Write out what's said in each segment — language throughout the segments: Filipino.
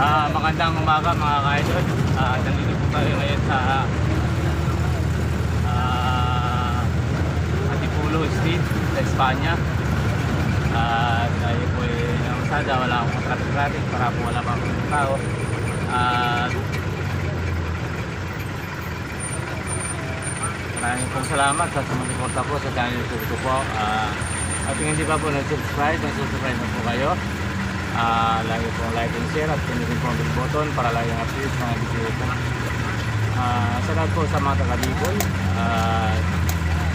Magandang umaga mga ka-idol. Nandito po tayo ngayon sa Antipolo Street sa Espanya. Tayo po ay nausada, wala akong traffic para po wala pa akong tao. Maraming pong salamat sa sumusuporta po sa channel YouTube ko po. At kung hindi pa po nag-subscribe na po kayo. Lagi po like and share at pindutin po ang bell button para lagi ang updates mga video po. Sa lahat po sa mga taga-Bicol,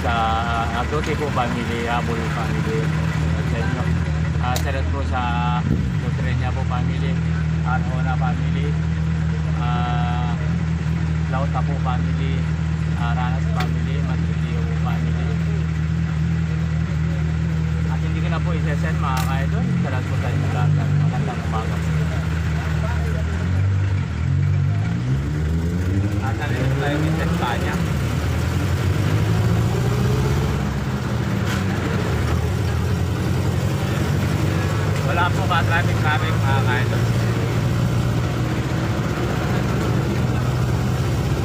sa Adote po family, Habol family, at sa inyo. Sa lahat po sa Lutrenia po family, Arjona family, Lauta po family, Ranas family, Madrillo po family. At hindi ko na po isesend mga ka-idol. Sa lahat po sa inyo lahat. Magandang umaga po. At nalito tayo sa Espanya. Wala po ka traffic mga ka-idol.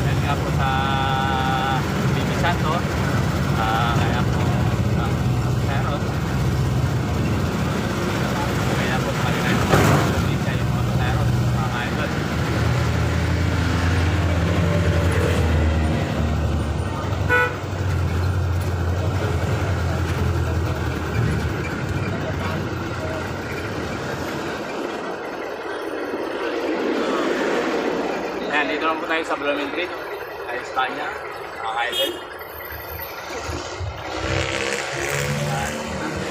Yan nga po sa Bibi Santo. Kaya po ang Ceros. Kaya po kami na yung probinsya yung mga Ceros mga ka-idol. Ayan, dito lang po tayo sa Blooming sa Espanya, mga ka-idol.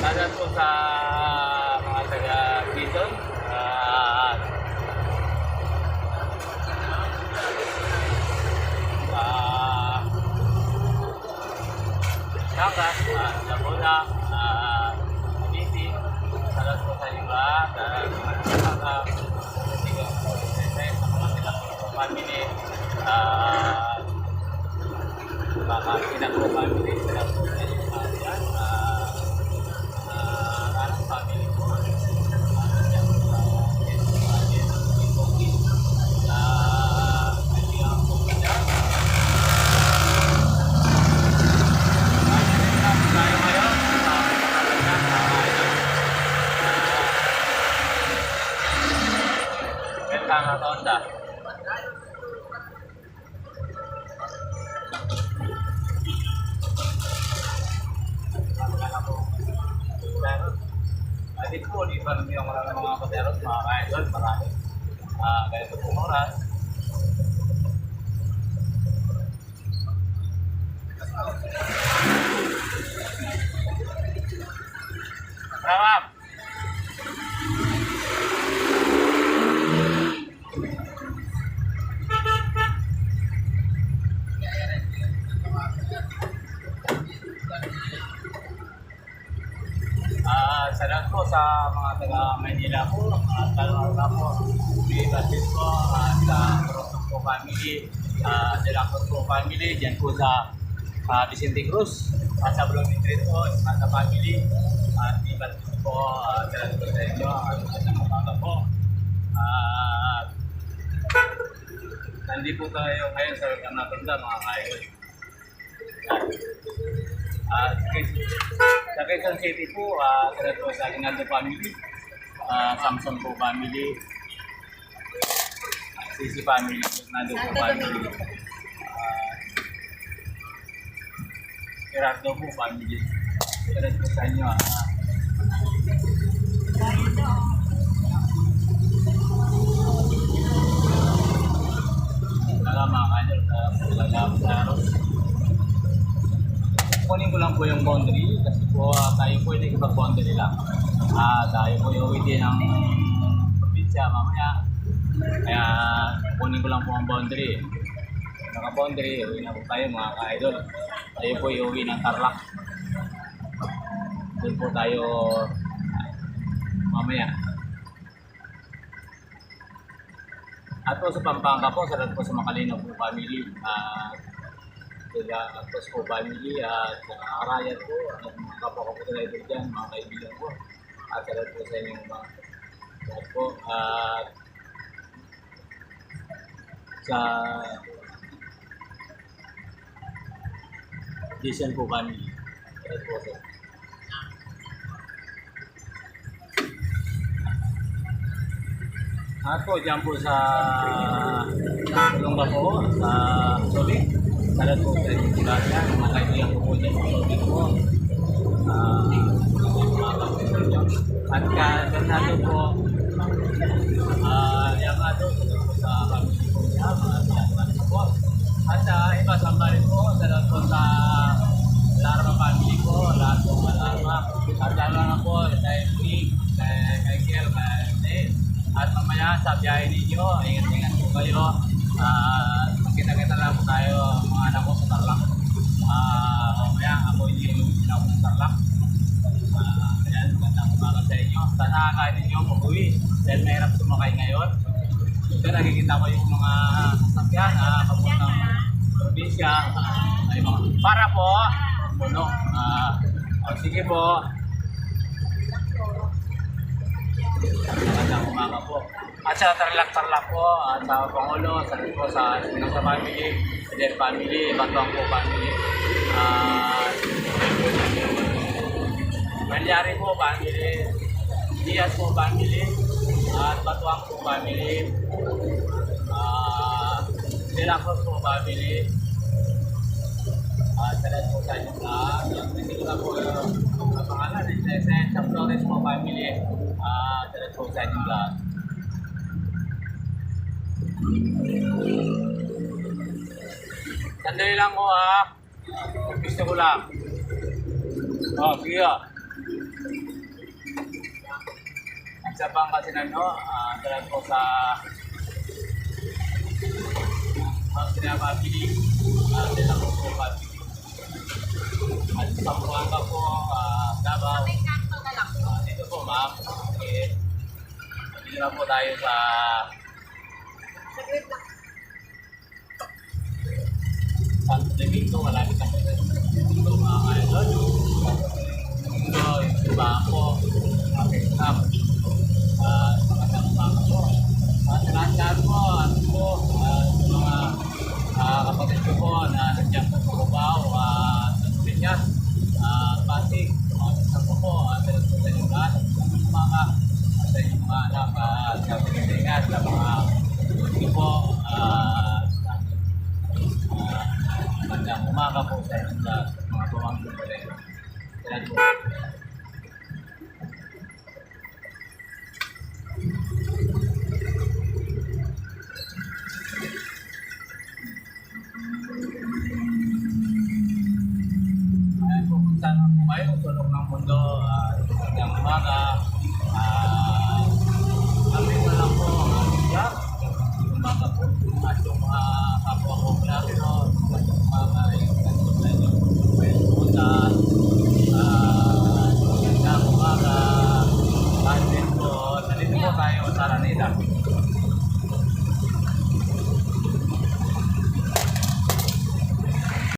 Dadat po sa mga taga-Quezon. Sangas, Laguna, Maniti, dadat po sa iba, family, baka pinag-o family, sila po sa iyo yan, Ranas family po, yan po sa kaibigan po dyan. Tayo ngayon, welcome at Honda. Dito po, di ba namin yung mga pateros, mga ka-idol, marami. Ganito pong oras. Ramam! Salamat po sa mga taga-Manila po, mga taga-Arga po, Batis po, sa Torosok po family, De La Cruz po family, dyan po sa Vicente Cruz, at sa Blooming Street po, sa family, at di Batis po, salamat po sa inyo, at magandang umaga po. Nandito po tayo ngayon sa Welcome na Tunda, mga kayo. Sa Quezon City po, sila po sa Aguinaldo family, Samson po family, Sisi family, Aguinaldo po family, Gerardo po family. Sila po sa inyo. Mga kanil, sa Aros. Kunin ko lang po yung boundary kasi po tayo po ay nagkipag-boundary lang. Tayo po yung uwi din ng probinsya mamaya. Kaya kunin ko lang po ang boundary. Naka-boundary, uwi na po tayo mga ka-idol. Tayo po yung uwi ng Tarlac. Doon po tayo mamaya. At po sa Pampanga po, sarap po sa Makalino po family. Sila Agtos po family at Arayat po at mga kapwa ko po talaga dyan, mga kaibigan po at salamat po sa inyong mga lahat po at sa Diesel po family. Yes po, sir. At po, dyan po sa Lungga po, sa Sulit. Salat po sa inyong kilala. Mga kaibigan ko po dyan sa Sulit po. Mga kapatid nyo. At ganado po, yung ano, po sa family po niya, mga pinagpapan po. At iba sa rin po, salat po sa Larma family po, lahat po Larma. At lalo po, kay Nick, kay Kiel, kay Nate. At mamaya sa biyahe ninyo, ingat-ingat po kayo. Magkita-kita lang po tayo, mga anak ko sa Tarlac. Mamaya ako yung sinawag sa Tarlac. Ayan, magandang umaga sa inyo. Sana kaya ninyo mag-uwi dahil mahirap sumakay ngayon. Ito nakikita ko yung mga sasakyan, papuntang probinsya. Para po, puno. Sige po. Magandang umaga po. At sa Tarlac po, sa Pangulo, sa po sa Espinosa family, Fidel family, Batuang po family, Malyari po family, Diaz po family, at Batuang po family, Delacos po family, salat po sa inyo lahat. Hindi ko na po ang pangalan, sa Flores po family, salat po sa inyo lahat. Sandali lang ko gusto ko lang. Sige At sa Pangasinan salat po sa Sinababili, Delacos po family. At sa Buanga po, Davao. Dito po ma'am. Okay. Dito na po tayo sa Santo Domingo. Malapit na po sa Santo Domingo mga kaidol. Ito yung Subaco, Pakistan. Magandang umaga po. Lahat po, mga kapatid ko po na nandiyan po sa Cubao, sa Piñas, Pasig, sa po po, sa inyong lahat, sa inyong mga anak, sa Pilipinas, sa mga ko po, magandang umaga po sa inyong lahat, mga pamangkin ko rin. Salamat po. Saan po kayo? Sulok ng mundo. Magandang umaga.